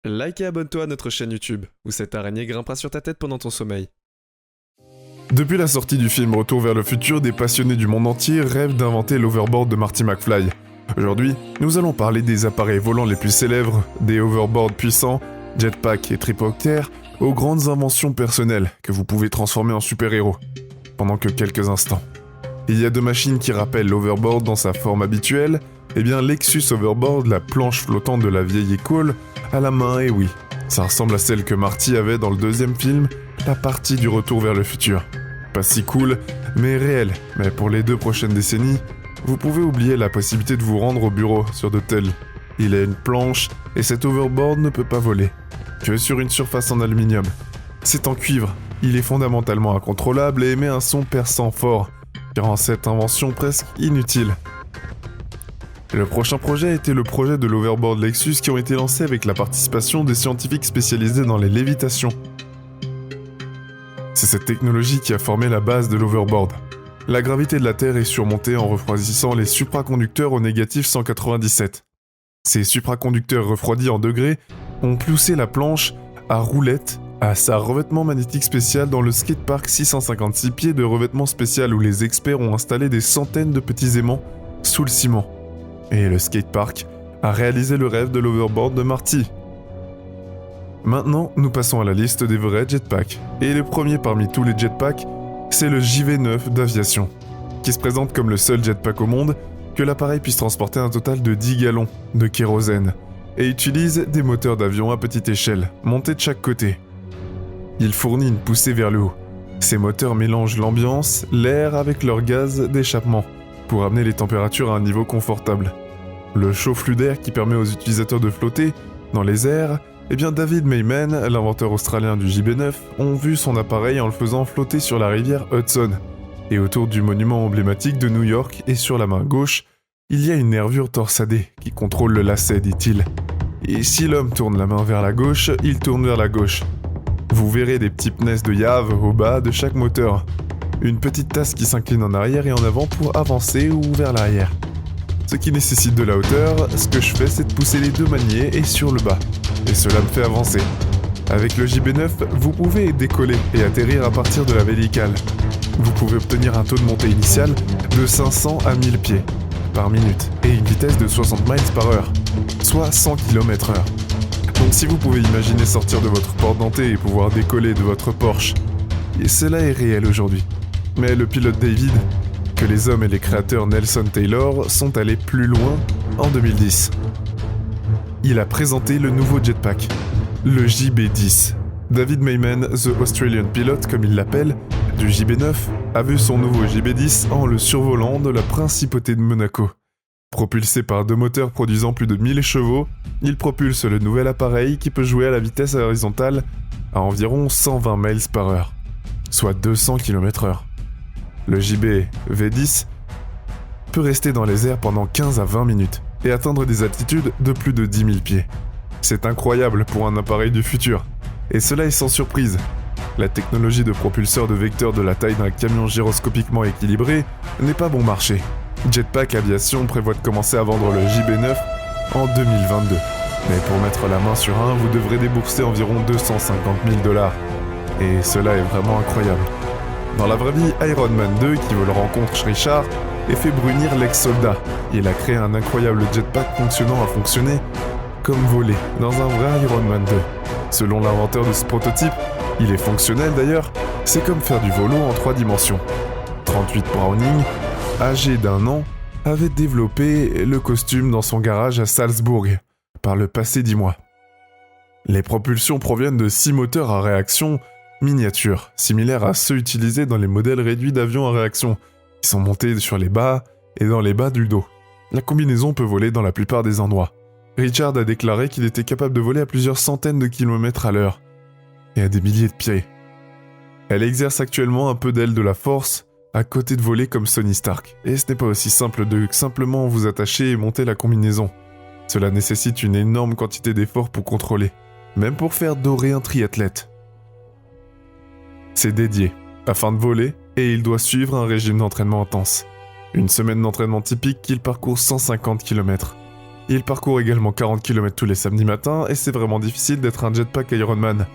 Like et abonne-toi à notre chaîne YouTube, où cette araignée grimpera sur ta tête pendant ton sommeil. Depuis la sortie du film Retour vers le futur, des passionnés du monde entier rêvent d'inventer l'hoverboard de Marty McFly. Aujourd'hui, nous allons parler des appareils volants les plus célèbres, des hoverboards puissants, jetpack et tripoctères, aux grandes inventions personnelles que vous pouvez transformer en super-héros. Pendant que quelques instants. Il y a deux machines qui rappellent l'hoverboard dans sa forme habituelle, et bien Lexus Hoverboard, la planche flottante de la vieille école, à la main, et oui, ça ressemble à celle que Marty avait dans le deuxième film, la partie du Retour vers le futur. Pas si cool, mais réel, mais pour les 2 prochaines décennies, vous pouvez oublier la possibilité de vous rendre au bureau sur de tels. Il a une planche, et cet hoverboard ne peut pas voler, que sur une surface en aluminium. C'est en cuivre, il est fondamentalement incontrôlable et émet un son perçant fort, qui rend cette invention presque inutile. Le prochain projet était le projet de l'hoverboard Lexus qui ont été lancés avec la participation des scientifiques spécialisés dans les lévitations. C'est cette technologie qui a formé la base de l'hoverboard. La gravité de la Terre est surmontée en refroidissant les supraconducteurs au négatif 197. Ces supraconducteurs refroidis en degrés ont poussé la planche à roulette à sa revêtement magnétique spécial dans le skatepark 656 pieds de revêtement spécial où les experts ont installé des centaines de petits aimants sous le ciment. Et le skatepark a réalisé le rêve de l'hoverboard de Marty. Maintenant, nous passons à la liste des vrais jetpacks. Et le premier parmi tous les jetpacks, c'est le JV9 d'aviation, qui se présente comme le seul jetpack au monde que l'appareil puisse transporter un total de 10 gallons de kérosène et utilise des moteurs d'avion à petite échelle, montés de chaque côté. Il fournit une poussée vers le haut. Ces moteurs mélangent l'ambiance, l'air avec leur gaz d'échappement pour amener les températures à un niveau confortable. Le chaud flux d'air qui permet aux utilisateurs de flotter dans les airs, eh bien David Mayman, l'inventeur australien du JB9, ont vu son appareil en le faisant flotter sur la rivière Hudson. Et autour du monument emblématique de New York et sur la main gauche, il y a une nervure torsadée qui contrôle le lacet, dit-il. Et si l'homme tourne la main vers la gauche, il tourne vers la gauche. Vous verrez des petits pneus de Yave au bas de chaque moteur. Une petite tasse qui s'incline en arrière et en avant pour avancer ou vers l'arrière. Ce qui nécessite de la hauteur, ce que je fais c'est de pousser les 2 maniers et sur le bas. Et cela me fait avancer. Avec le JB9, vous pouvez décoller et atterrir à partir de la verticale. Vous pouvez obtenir un taux de montée initial de 500 à 1000 pieds par minute et une vitesse de 60 miles par heure, soit 100 km/h. Donc si vous pouvez imaginer sortir de votre porte d'entrée et pouvoir décoller de votre Porsche, et cela est réel aujourd'hui. Mais le pilote David, que les hommes et les créateurs Nelson Taylor sont allés plus loin en 2010. Il a présenté le nouveau jetpack, le JB10. David Mayman, The Australian Pilot comme il l'appelle, du JB9, a vu son nouveau JB10 en le survolant de la principauté de Monaco. Propulsé par 2 moteurs produisant plus de 1000 chevaux, il propulse le nouvel appareil qui peut jouer à la vitesse horizontale à environ 120 miles par heure, soit 200 km/h. Le JB V10 peut rester dans les airs pendant 15 à 20 minutes et atteindre des altitudes de plus de 10 000 pieds. C'est incroyable pour un appareil du futur. Et cela est sans surprise. La technologie de propulseur de vecteur de la taille d'un camion gyroscopiquement équilibré n'est pas bon marché. Jetpack Aviation prévoit de commencer à vendre le JB9 en 2022. Mais pour mettre la main sur un, vous devrez débourser environ 250 000 $. Et cela est vraiment incroyable. Dans la vraie vie, Iron Man 2, qui veut le rencontre Richard, et fait brunir l'ex-soldat. Il a créé un incroyable jetpack fonctionnant à fonctionner comme voler dans un vrai Iron Man 2. Selon l'inventeur de ce prototype, il est fonctionnel d'ailleurs, c'est comme faire du volo en 3 dimensions. 38 Browning, âgé d'1 an, avait développé le costume dans son garage à Salzbourg, par le passé 10 mois. Les propulsions proviennent de 6 moteurs à réaction miniatures, similaires à ceux utilisés dans les modèles réduits d'avions à réaction, qui sont montés sur les bas et dans les bas du dos. La combinaison peut voler dans la plupart des endroits. Richard a déclaré qu'il était capable de voler à plusieurs centaines de kilomètres à l'heure, et à des milliers de pieds. Elle exerce actuellement un peu d'aile de la force, à côté de voler comme Tony Stark, et ce n'est pas aussi simple de simplement vous attacher et monter la combinaison. Cela nécessite une énorme quantité d'efforts pour contrôler, même pour faire dorer un triathlète. C'est dédié, afin de voler, et il doit suivre un régime d'entraînement intense. Une semaine d'entraînement typique qu'il parcourt 150 km. Il parcourt également 40 km tous les samedis matins et c'est vraiment difficile d'être un jetpack Ironman.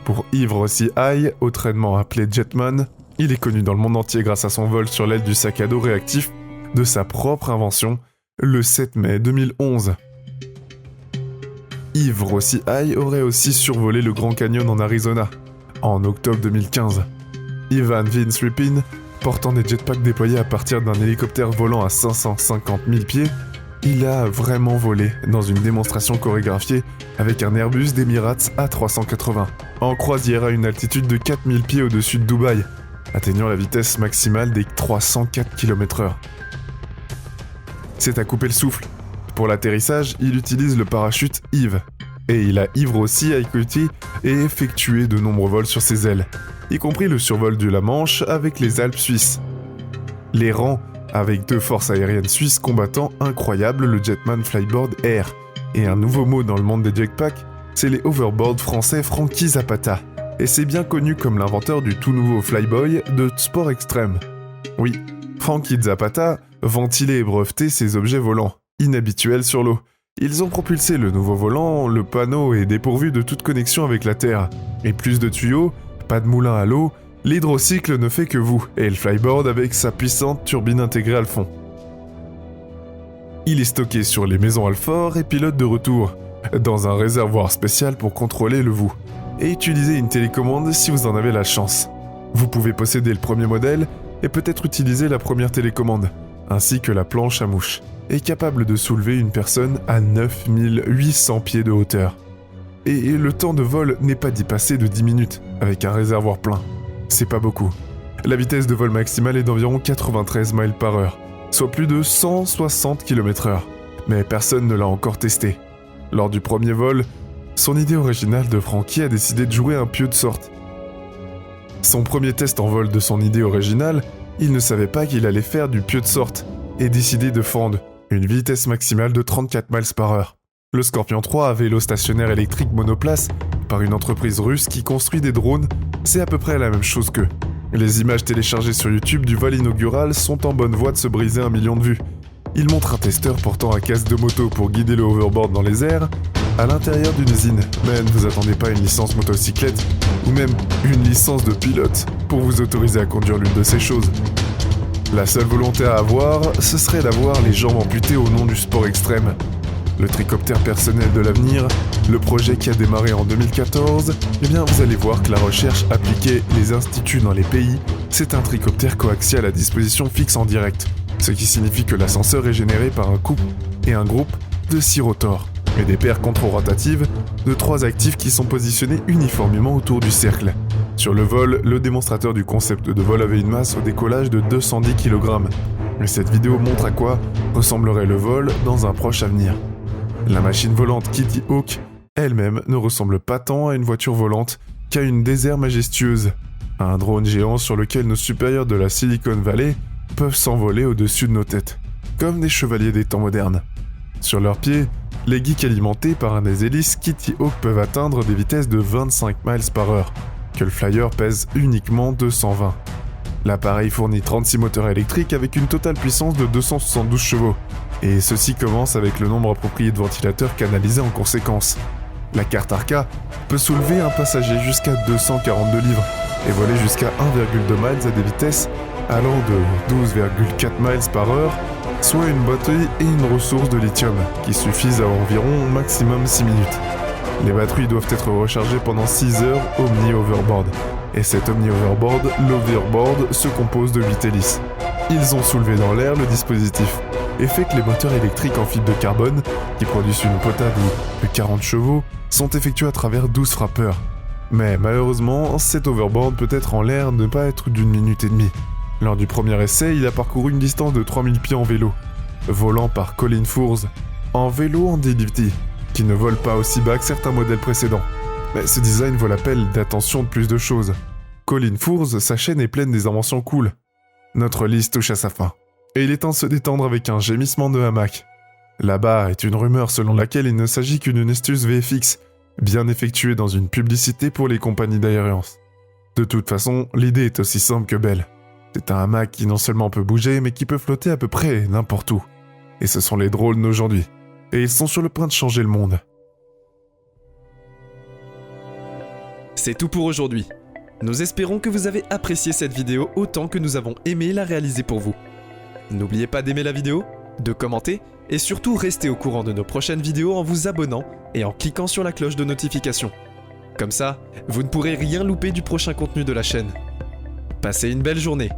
Pour Yves Rossi High, autrement appelé Jetman, il est connu dans le monde entier grâce à son vol sur l'aile du sac à dos réactif de sa propre invention, le 7 mai 2011. Yves Rossi High aurait aussi survolé le Grand Canyon en Arizona, en octobre 2015. Ivan Vince Ripin, portant des jetpacks déployés à partir d'un hélicoptère volant à 550 000 pieds, il a vraiment volé dans une démonstration chorégraphiée avec un Airbus d'Emirates A380, en croisière à une altitude de 4000 pieds au-dessus de Dubaï, atteignant la vitesse maximale des 304 km/h. C'est à couper le souffle. Pour l'atterrissage, il utilise le parachute Yves, et il a Yves Rossi écouté et effectué de nombreux vols sur ses ailes, y compris le survol de la Manche avec les Alpes suisses. Les rangs avec 2 forces aériennes suisses combattant incroyables, le Jetman Flyboard Air. Et un nouveau mot dans le monde des jetpacks, c'est les hoverboards français Frankie Zapata. Et c'est bien connu comme l'inventeur du tout nouveau Flyboy de sport extrême. Oui, Frankie Zapata ventilait et brevetait ces objets volants, inhabituels sur l'eau. Ils ont propulsé le nouveau volant, le panneau est dépourvu de toute connexion avec la Terre. Et plus de tuyaux, pas de moulin à l'eau, l'hydrocycle ne fait que vous, et le flyboard avec sa puissante turbine intégrée à le fond. Il est stocké sur les maisons Alfort et pilote de retour, dans un réservoir spécial pour contrôler le vous, et utiliser une télécommande si vous en avez la chance. Vous pouvez posséder le premier modèle et peut-être utiliser la première télécommande, ainsi que la planche à mouche, et capable de soulever une personne à 9800 pieds de hauteur. Et le temps de vol n'est pas d'y passer de 10 minutes, avec un réservoir plein. C'est pas beaucoup. La vitesse de vol maximale est d'environ 93 miles par heure, soit plus de 160 km/h. Mais personne ne l'a encore testé. Lors du premier vol, son idée originale de Frankie a décidé de jouer un pieu de sorte. Son premier test en vol de son idée originale, il ne savait pas qu'il allait faire du pieu de sorte et décider de fendre, une vitesse maximale de 34 miles par heure. Le Scorpion 3 à vélo stationnaire électrique monoplace, par une entreprise russe qui construit des drones, c'est à peu près la même chose qu'eux. Les images téléchargées sur YouTube du vol inaugural sont en bonne voie de se briser 1 million de vues. Il montre un testeur portant un casque de moto pour guider le hoverboard dans les airs, à l'intérieur d'une usine. Mais ne vous attendez pas à une licence motocyclette, ou même une licence de pilote, pour vous autoriser à conduire l'une de ces choses. La seule volonté à avoir, ce serait d'avoir les jambes amputées au nom du sport extrême. Le tricoptère personnel de l'avenir, le projet qui a démarré en 2014, eh bien vous allez voir que la recherche appliquée les instituts dans les pays, c'est un tricoptère coaxial à disposition fixe en direct, ce qui signifie que l'ascenseur est généré par un couple et un groupe de 6 rotors, et des paires controrotatives de 3 actifs qui sont positionnés uniformément autour du cercle. Sur le vol, le démonstrateur du concept de vol avait une masse au décollage de 210 kg. Et cette vidéo montre à quoi ressemblerait le vol dans un proche avenir. La machine volante Kitty Hawk elle-même ne ressemble pas tant à une voiture volante qu'à une désert majestueuse, un drone géant sur lequel nos supérieurs de la Silicon Valley peuvent s'envoler au-dessus de nos têtes, comme des chevaliers des temps modernes. Sur leurs pieds, les geeks alimentés par un des hélices Kitty Hawk peuvent atteindre des vitesses de 25 miles par heure, que le Flyer pèse uniquement 220. L'appareil fournit 36 moteurs électriques avec une totale puissance de 272 chevaux, et ceci commence avec le nombre approprié de ventilateurs canalisés en conséquence. La carte Arca peut soulever un passager jusqu'à 242 livres et voler jusqu'à 1,2 miles à des vitesses allant de 12,4 miles par heure, soit une batterie et une ressource de lithium qui suffisent à environ maximum 6 minutes. Les batteries doivent être rechargées pendant 6 heures Omni-Overboard. Et cet Omni-Overboard, l'Overboard, se compose de 8 hélices. Ils ont soulevé dans l'air le dispositif et fait que les moteurs électriques en fibre de carbone, qui produisent une potable de 40 chevaux, sont effectués à travers 12 frappeurs. Mais malheureusement, cet Overboard peut être en l'air ne pas être d'1 minute et demie. Lors du premier essai, il a parcouru une distance de 3000 pieds en vélo, volant par Colin Fours, en vélo en DLT, qui ne vole pas aussi bas que certains modèles précédents. Mais ce design vaut l'appel d'attention de plus de choses. Colin Fours, sa chaîne est pleine des inventions cool. Notre liste touche à sa fin. Et il est temps de se détendre avec un gémissement de hamac. Là-bas est une rumeur selon laquelle il ne s'agit qu'une astuce VFX, bien effectuée dans une publicité pour les compagnies d'aériance. De toute façon, l'idée est aussi simple que belle. C'est un hamac qui non seulement peut bouger, mais qui peut flotter à peu près n'importe où. Et ce sont les drones d'aujourd'hui. et ils sont sur le point de changer le monde. C'est tout pour aujourd'hui. Nous espérons que vous avez apprécié cette vidéo autant que nous avons aimé la réaliser pour vous. N'oubliez pas d'aimer la vidéo, de commenter et surtout rester au courant de nos prochaines vidéos en vous abonnant et en cliquant sur la cloche de notification. Comme ça, vous ne pourrez rien louper du prochain contenu de la chaîne. Passez une belle journée